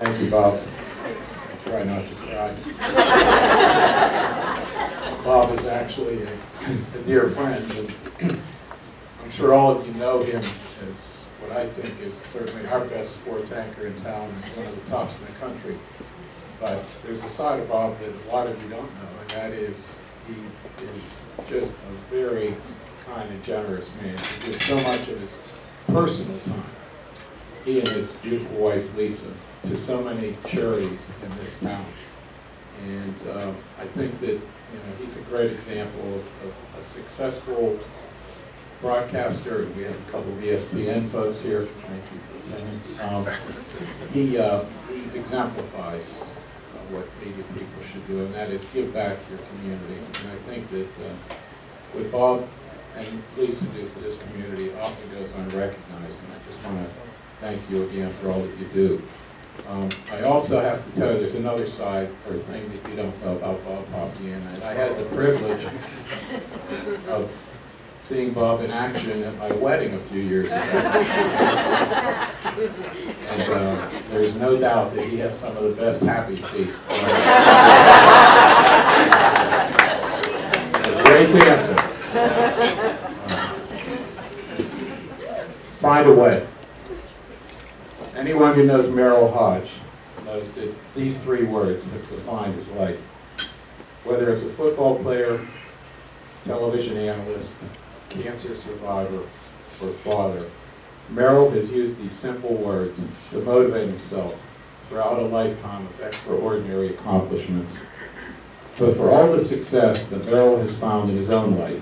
Thank you, Bob. Try not to cry. Bob is actually a dear friend, and I'm sure all of you know him as what I think is certainly our best sports anchor in town and one of the tops in the country. But there's a side of Bob that a lot of you don't know, and that is he is just a very kind and generous man. He gives so much of his personal time, he and his beautiful wife Lisa, to so many charities in this town. And I think that he's a great example of a successful broadcaster. We have a couple of ESPN folks here. Thank you for coming. He exemplifies what media people should do, and that is give back to your community. And I think that what Bob and Lisa do for this community often goes unrecognized, and I just want to thank you again for all that you do. I also have to tell you there's another side or thing that you don't know about Bob Papian, and I had the privilege of seeing Bob in action at my wedding a few years ago. And there's no doubt that he has some of the best happy feet. He's a great dancer. Find a way. Anyone who knows Merril Hoge knows that these three words have defined his life. Whether as a football player, television analyst, cancer survivor, or father, Merril has used these simple words to motivate himself throughout a lifetime of extraordinary accomplishments. But for all the success that Merril has found in his own life,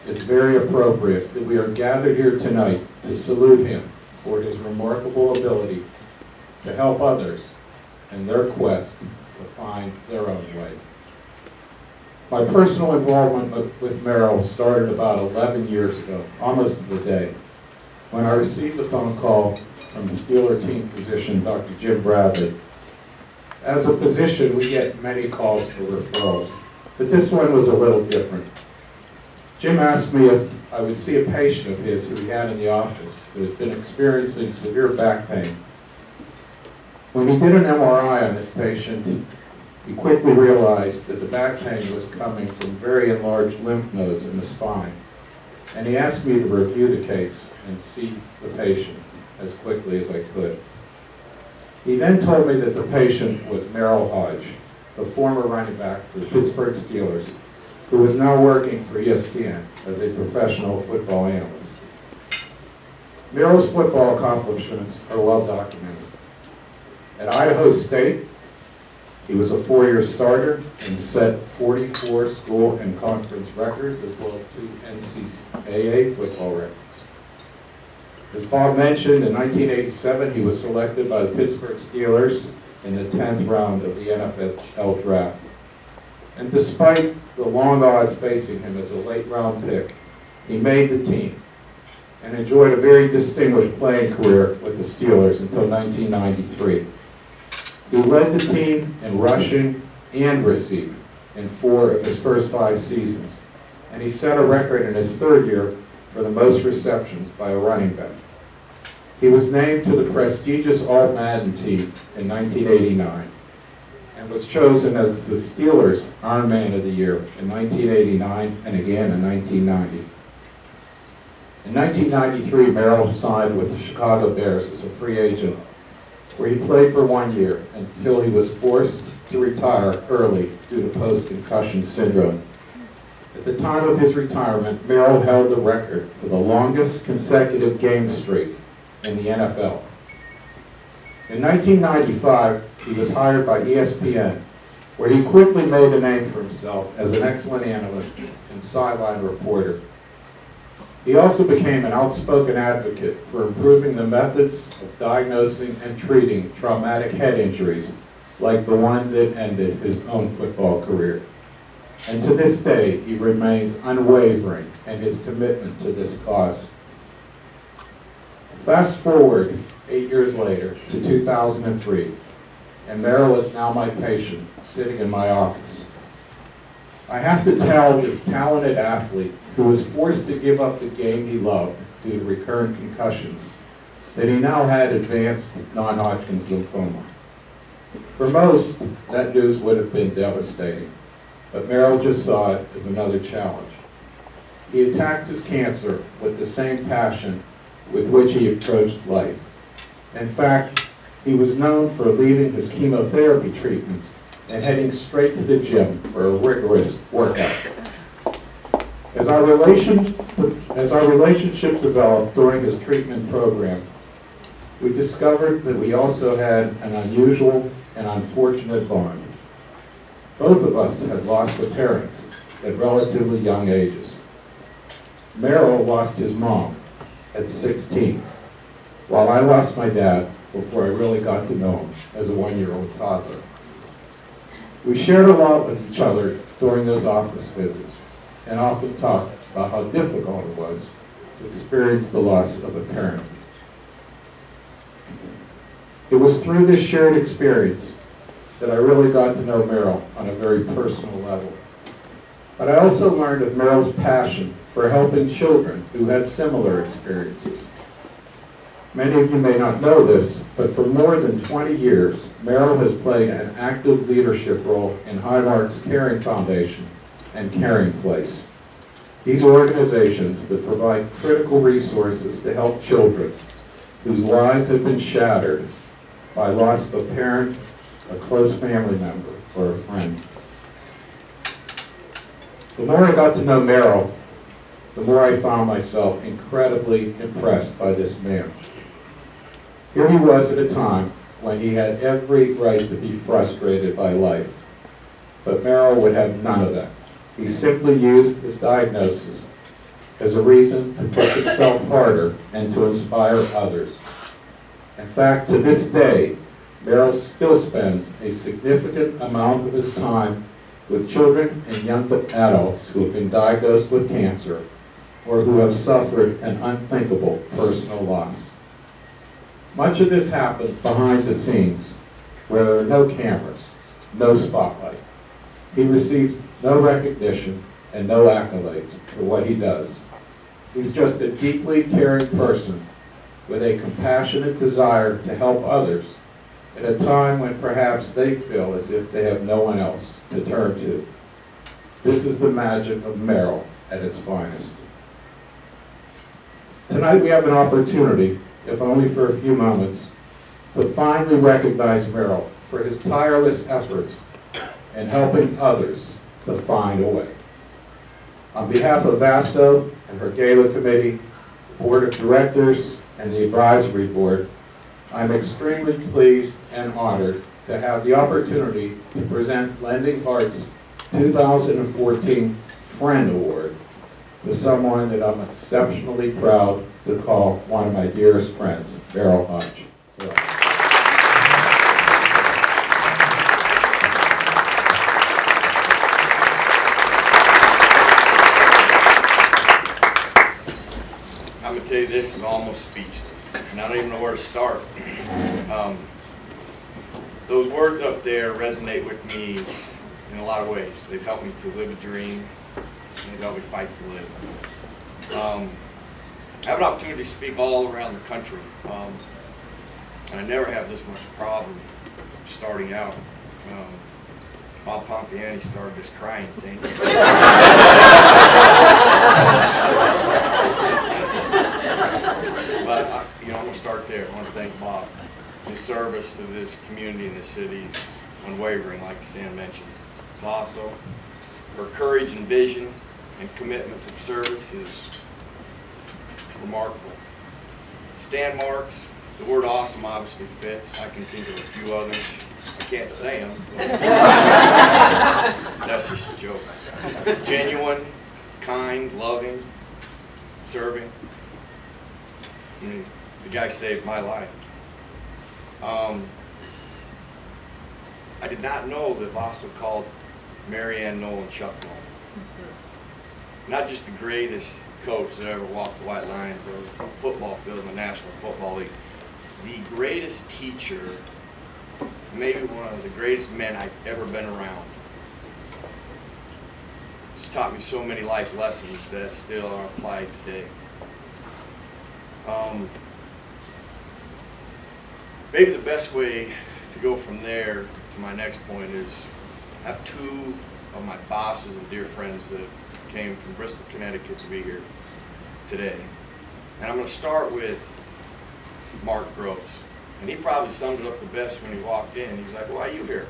it's very appropriate that we are gathered here tonight to salute him for his remarkable ability to help others in their quest to find their own way. My personal involvement with Merril started about 11 years ago, almost to the day, when I received a phone call from the Steeler team physician, Dr. Jim Bradley. As a physician, we get many calls for referrals, but this one was a little different. Jim asked me if I would see a patient of his who he had in the office who had been experiencing severe back pain. When he did an MRI on this patient, he quickly realized that the back pain was coming from very enlarged lymph nodes in the spine. And he asked me to review the case and see the patient as quickly as I could. He then told me that the patient was Merril Hoge, the former running back for the Pittsburgh Steelers, who was now working for ESPN as a professional football analyst. Merril's football accomplishments are well documented. At Idaho State, he was a 4-year starter and set 44 school and conference records, as well as 2 NCAA football records. As Bob mentioned, in 1987, he was selected by the Pittsburgh Steelers in the 10th round of the NFL draft. And despite the long odds facing him as a late-round pick, he made the team and enjoyed a very distinguished playing career with the Steelers until 1993. He led the team in rushing and receiving in 4 of his first 5 seasons, and he set a record in his 3rd year for the most receptions by a running back. He was named to the prestigious All-Madden team in 1989 and was chosen as the Steelers' Iron Man of the Year in 1989 and again in 1990. In 1993, Merril signed with the Chicago Bears as a free agent, where he played for 1 year until he was forced to retire early due to post-concussion syndrome. At the time of his retirement, Merril held the record for the longest consecutive game streak in the NFL. In 1995, he was hired by ESPN, where he quickly made a name for himself as an excellent analyst and sideline reporter. He also became an outspoken advocate for improving the methods of diagnosing and treating traumatic head injuries, like the one that ended his own football career. And to this day, he remains unwavering in his commitment to this cause. Fast forward 8 years later to 2003, and Merril is now my patient, sitting in my office. I have to tell this talented athlete who was forced to give up the game he loved due to recurrent concussions that he now had advanced non-Hodgkin's lymphoma. For most, that news would have been devastating, but Merril just saw it as another challenge. He attacked his cancer with the same passion with which he approached life. In fact, he was known for leaving his chemotherapy treatments and heading straight to the gym for a rigorous workout. As our relationship developed during his treatment program, we discovered that we also had an unusual and unfortunate bond. Both of us had lost a parent at relatively young ages. Merril lost his mom at 16, while I lost my dad before I really got to know him as a one-year-old toddler. We shared a lot with each other during those office visits and often talked about how difficult it was to experience the loss of a parent. It was through this shared experience that I really got to know Merril on a very personal level. But I also learned of Merril's passion for helping children who had similar experiences. Many of you may not know this, but for more than 20 years, Merril has played an active leadership role in Highmark's Caring Foundation and Caring Place. These are organizations that provide critical resources to help children whose lives have been shattered by loss of a parent, a close family member, or a friend. The more I got to know Merril, the more I found myself incredibly impressed by this man. Here he was at a time when he had every right to be frustrated by life, but Merril would have none of that. He simply used his diagnosis as a reason to push himself harder and to inspire others. In fact, to this day, Merril still spends a significant amount of his time with children and young adults who have been diagnosed with cancer or who have suffered an unthinkable personal loss. Much of this happens behind the scenes, where there are no cameras, no spotlight. He received no recognition and no accolades for what he does. He's just a deeply caring person with a compassionate desire to help others at a time when perhaps they feel as if they have no one else to turn to. This is the magic of Merril at its finest. Tonight we have an opportunity, if only for a few moments, to finally recognize Merril for his tireless efforts in helping others to find a way. On behalf of VASO and her Gala Committee, the Board of Directors, and the Advisory Board, I'm extremely pleased and honored to have the opportunity to present Lending Heart's 2014 Friend Award to someone that I'm exceptionally proud to call one of my dearest friends, Merril Hoge. I'm going to tell you this, I'm almost speechless, and I don't even know where to start. Those words up there resonate with me in a lot of ways. They've helped me to live a dream, and they've helped me fight to live. I have an opportunity to speak all around the country, and I never have this much problem starting out. Bob Pompiani started this crying thing. But I'm going to start there. I want to thank Bob. His service to this community and this city is unwavering, like Stan mentioned. Also, her courage and vision and commitment to service is remarkable. Stan Marks, the word awesome obviously fits. I can think of a few others. I can't say them. That's just a joke. Genuine, kind, loving, serving. I mean, the guy saved my life. I did not know that Vassal called Mary Ann Noel and Chuck Noel. Not just the greatest coach that ever walked the White Lions or the football field in the National Football League. The greatest teacher, maybe one of the greatest men I've ever been around. It's taught me so many life lessons that still are applied today. Maybe the best way to go from there to my next point is I have two of my bosses and dear friends that came from Bristol, Connecticut to be here today. And I'm going to start with Mark Gross. And he probably summed it up the best when he walked in. He's like, "Why are you here?"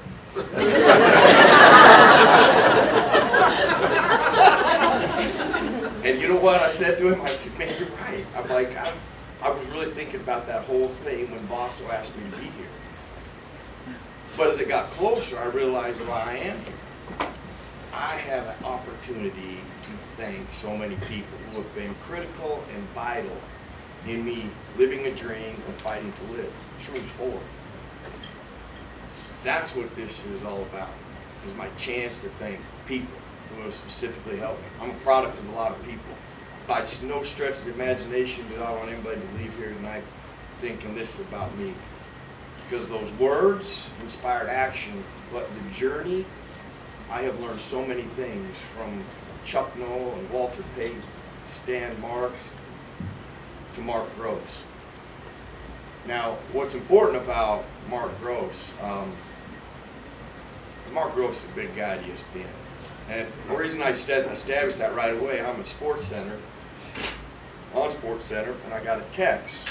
And you know what I said to him? I said, "Man, you're right." I'm like, I was really thinking about that whole thing when Boston asked me to be here. But as it got closer, I realized why I am here. I have an opportunity to thank so many people who have been critical and vital in me living a dream and fighting to live, true forward. That's what this is all about, is my chance to thank people who have specifically helped me. I'm a product of a lot of people. By no stretch of the imagination do I want anybody to leave here tonight thinking this is about me. Because those words inspired action, but the journey, I have learned so many things from Chuck Noll and Walter Payton, Stan Marks, to Mark Gross. Now, what's important about Mark Gross, Mark Gross is a big guy at ESPN. And the reason I established that right away, I'm at SportsCenter, on SportsCenter, and I got a text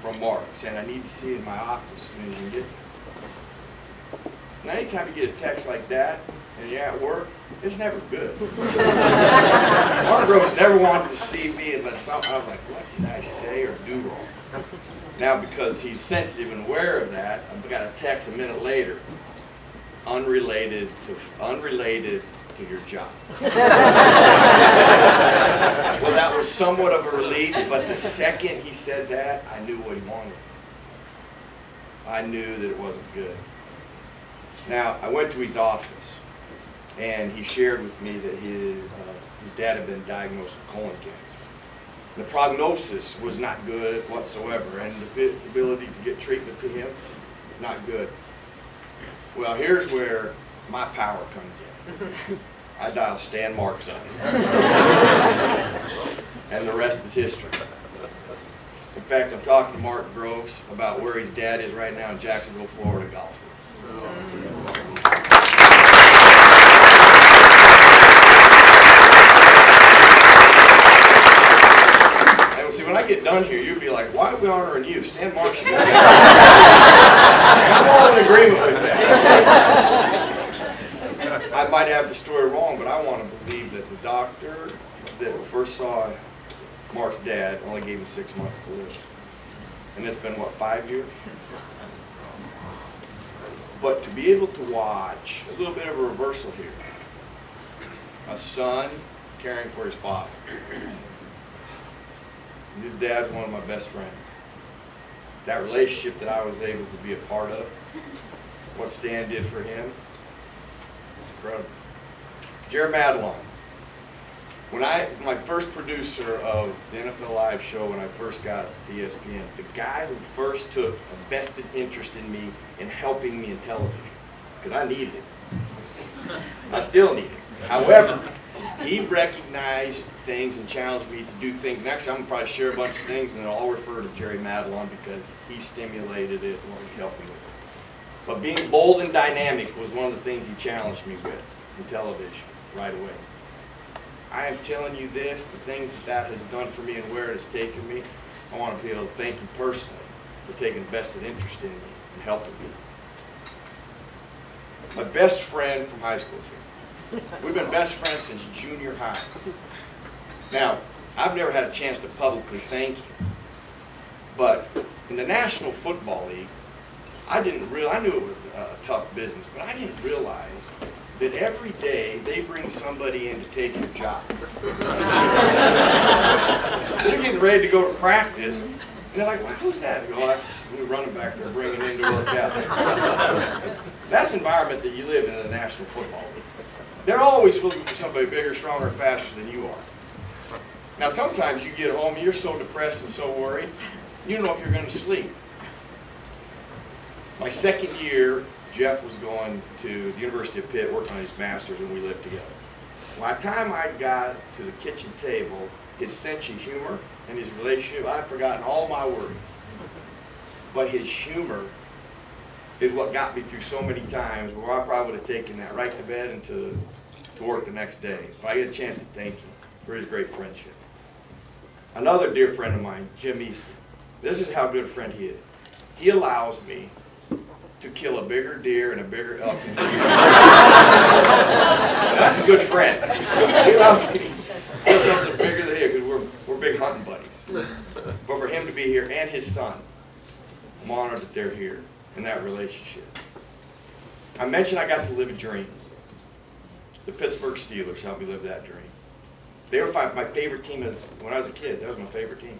from Mark saying, "I need to see you in my office as soon as you get there." And anytime you get a text like that, and you're at work, it's never good. Mark Gross never wanted to see me unless something, I was like, what did I say or do wrong? Now, because he's sensitive and aware of that, I got a text a minute later, unrelated to your job. Well, that was somewhat of a relief, but the second he said that, I knew what he wanted. I knew that it wasn't good. Now, I went to his office, and he shared with me that his dad had been diagnosed with colon cancer. The prognosis was not good whatsoever, and the ability to get treatment to him, not good. Well, here's where my power comes in. I dial Stan Marks up. And the rest is history. In fact, I'm talking to Mark Gross about where his dad is right now in Jacksonville, Florida, golfing. And see, when I get done here, you'll be like, "Why are we honoring you? Stan Marks should be there." I'm all in agreement with that. I might have the story wrong, but I want to believe that the doctor that first saw Mark's dad only gave him 6 months to live. And it's been, what, 5 years? But to be able to watch a little bit of a reversal here, a son caring for his father. His dad's one of my best friends. That relationship that I was able to be a part of, what Stan did for him, incredible. Jerry Madelon. My first producer of the NFL Live show when I first got to ESPN, the guy who first took a vested interest in me in helping me in television, because I needed it. I still need it. However, he recognized things and challenged me to do things. And actually, I'm going to probably share a bunch of things, and I'll refer to Jerry Madelon because he stimulated it or he helped me with it. But being bold and dynamic was one of the things he challenged me with in television right away. I am telling you this, the things that has done for me and where it has taken me, I want to be able to thank you personally for taking vested interest in me and helping me. My best friend from high school is here. We've been best friends since junior high. Now, I've never had a chance to publicly thank him, but in the National Football League, I knew it was a tough business, but I didn't realize that every day they bring somebody in to take your job. They're getting ready to go to practice, and they're like, "Well, who's that?" I go, "Oh, that's the new running back they're bringing in to work out." That's the environment that you live in the National Football League. They're always looking for somebody bigger, stronger, and faster than you are. Now, sometimes you get home and you're so depressed and so worried, you don't know if you're going to sleep. My second year, Jeff was going to the University of Pitt, working on his master's, and we lived together. By the time I got to the kitchen table, his sense of humor and his relationship, I'd forgotten all my worries. But his humor is what got me through so many times where I probably would have taken that right to bed and to work the next day. But I get a chance to thank him for his great friendship. Another dear friend of mine, Jim Easton. This is how good a friend he is. He allows me to kill a bigger deer and a bigger elk. That's a good friend. He allows me to kill something bigger than him because we're big hunting buddies. But for him to be here and his son, I'm honored that they're here in that relationship. I mentioned I got to live a dream. The Pittsburgh Steelers helped me live that dream. They were my favorite team when I was a kid. That was my favorite team.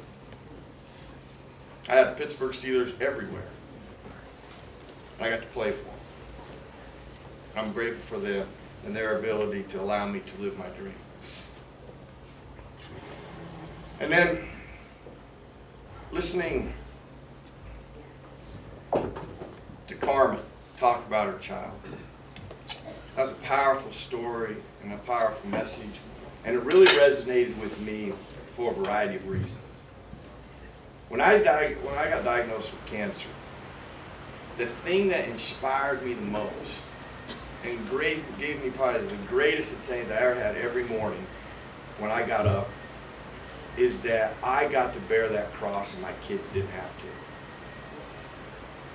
I had Pittsburgh Steelers everywhere. I got to play for them. I'm grateful for them and their ability to allow me to live my dream. And then listening to Carmen talk about her child. That's a powerful story and a powerful message. And it really resonated with me for a variety of reasons. When I got diagnosed with cancer, the thing that inspired me the most and gave me probably the greatest insight that I ever had every morning when I got up is that I got to bear that cross and my kids didn't have to.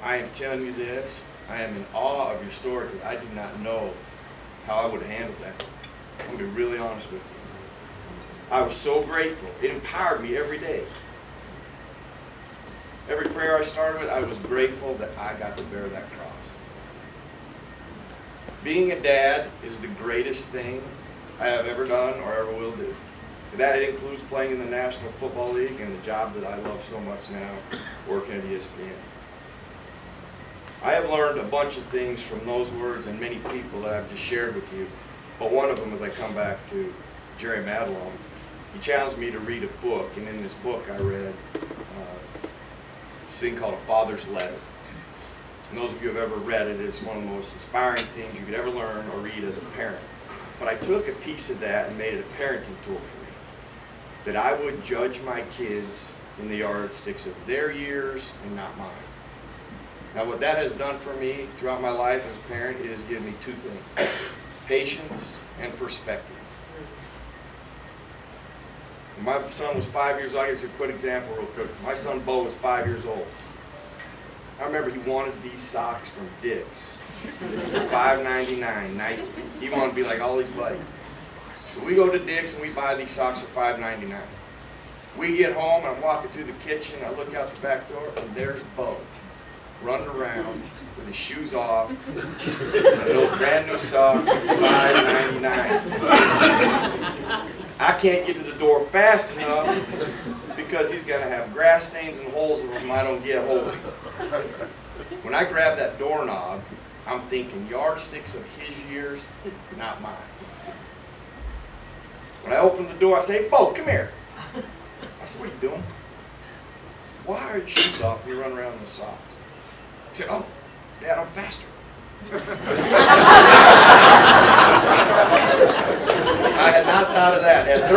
I am telling you this, I am in awe of your story because I do not know how I would have handled that. I'm going to be really honest with you. I was so grateful. It empowered me every day. Every prayer I started with, I was grateful that I got to bear that cross. Being a dad is the greatest thing I have ever done or ever will do. That includes playing in the National Football League and the job that I love so much now, working at ESPN. I have learned a bunch of things from those words and many people that I've just shared with you. But one of them, as I come back to Jerry Madelon, he challenged me to read a book, and in this book I read this thing called A Father's Letter. And those of you who have ever read it, it's one of the most inspiring things you could ever learn or read as a parent. But I took a piece of that and made it a parenting tool for me. That I would judge my kids in the yardsticks of their years and not mine. Now what that has done for me throughout my life as a parent is given me two things. Patience and perspective. When my son was 5 years old, I'll give you a quick example real quick. My son Bo was 5 years old. I remember he wanted these socks from Dick's. $5.99 Nike. He wanted to be like all his buddies. So we go to Dick's and we buy these socks for $5.99. We get home and I'm walking through the kitchen, I look out the back door and there's Bo running around with his shoes off, and those brand new socks, $5.99. I can't get to the door fast enough because he's got to have grass stains and holes in them I don't get hold of. When I grab that doorknob, I'm thinking yardsticks of his years, not mine. When I open the door, I say, Bo, come here. I said, what are you doing? Why are your shoes off and you run around in the socks? I said, oh, Dad, I'm faster. I had not thought of that. At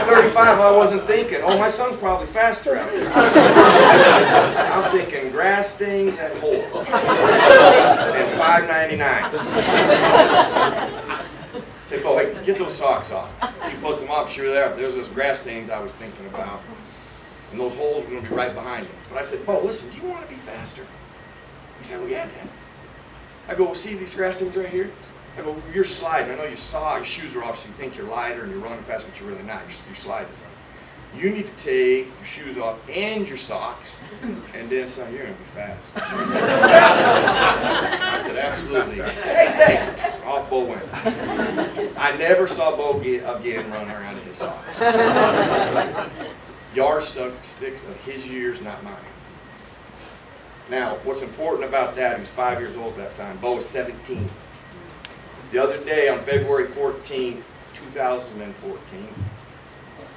35, I wasn't thinking, oh, my son's probably faster out there. I'm thinking grass stains and holes. And $5.99. Say, Bo, hey, get those socks off. He puts them up, sure there's those grass stains I was thinking about. And those holes were going to be right behind him. But I said, Bo, listen, do you want to be faster? He said, well, yeah, Dad. I go, well, see these grass stains right here? I go, you're sliding. I know you saw your shoes are off, so you think you're lighter and you're running fast, but you're really not. You're sliding. You need to take your shoes off and your socks, and then, son, you're going to be fast. I said, absolutely. Hey, thanks. Off Bo went. I never saw Bo again running around in his socks. Yardsticks of his years, not mine. Now, what's important about that, he was 5 years old at that time. Bo was 17. The other day, on February 14, 2014,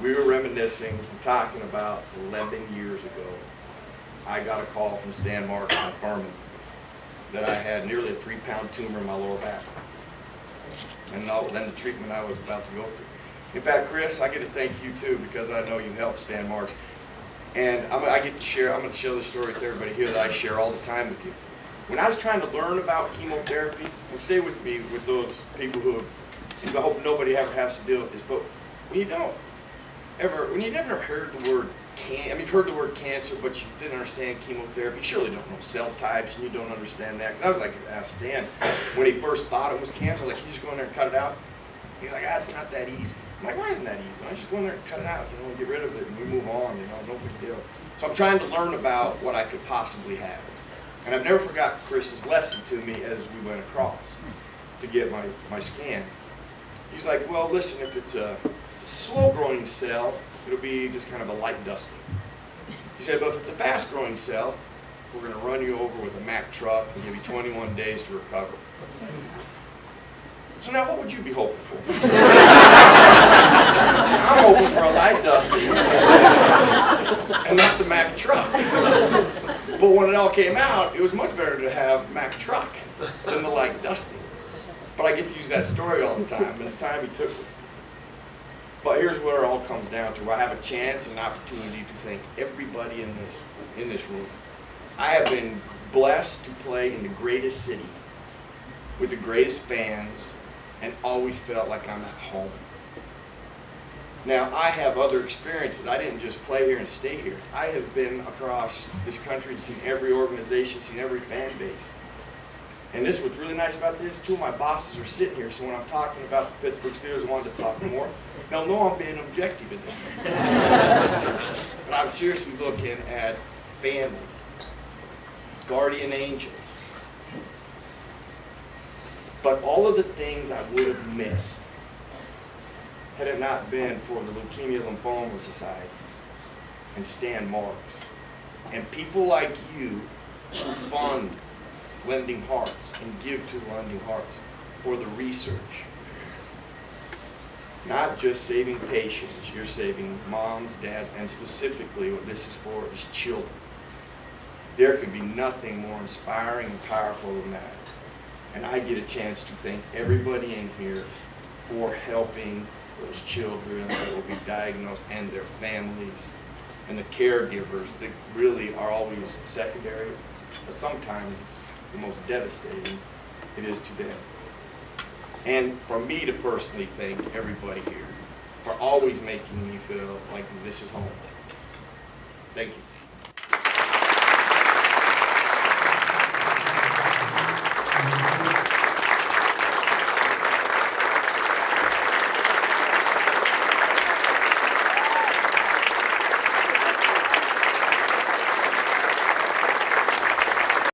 we were reminiscing and talking about 11 years ago. I got a call from Stan Marks confirming that I had nearly a 3-pound tumor in my lower back. And then the treatment I was about to go through. In fact, Chris, I get to thank you too because I know you helped Stan Marks. And I'm going to share this story with everybody here that I share all the time with you. When I was trying to learn about chemotherapy, and stay with me with those people who have, I hope nobody ever has to deal with this, but when you never heard the word you've heard the word cancer, but you didn't understand chemotherapy, you surely don't know cell types, and you don't understand that. Because I was like, asked Stan, when he first thought it was cancer, I was like, you just go in there and cut it out? He's like, it's not that easy. I'm like, why isn't that easy? I just go in there and cut it out, and get rid of it, and we move on, no big deal. So I'm trying to learn about what I could possibly have. And I've never forgot Chris's lesson to me as we went across to get my scan. He's like, well, listen, if it's a slow-growing cell, it'll be just kind of a light dusting. He said, but if it's a fast-growing cell, we're going to run you over with a Mack truck and give you 21 days to recover. So now what would you be hoping for? I'm hoping for a light dusting and not the Mack truck. But when it all came out, it was much better to have Mack truck than the light dusting. But I get to use that story all the time, and the time he took with me. But here's where it all comes down to. I have a chance and an opportunity to thank everybody in this room. I have been blessed to play in the greatest city with the greatest fans and always felt like I'm at home. Now, I have other experiences. I didn't just play here and stay here. I have been across this country and seen every organization, seen every fan base. And this what's really nice about this, two of my bosses are sitting here, so when I'm talking about the Pittsburgh Steelers, I wanted to talk more. They'll know I'm being objective in this thing. But I'm seriously looking at family, guardian angels. But all of the things I would have missed had it not been for the Leukemia Lymphoma Society and Stan Marks and people like you who fund Lending Hearts and give to Lending Hearts for the research. Not just saving patients, you're saving moms, dads, and specifically what this is for is children. There can be nothing more inspiring and powerful than that. And I get a chance to thank everybody in here for helping those children that will be diagnosed and their families and the caregivers that really are always secondary, but sometimes it's the most devastating it is to them. And for me to personally thank everybody here for always making me feel like this is home. Thank you.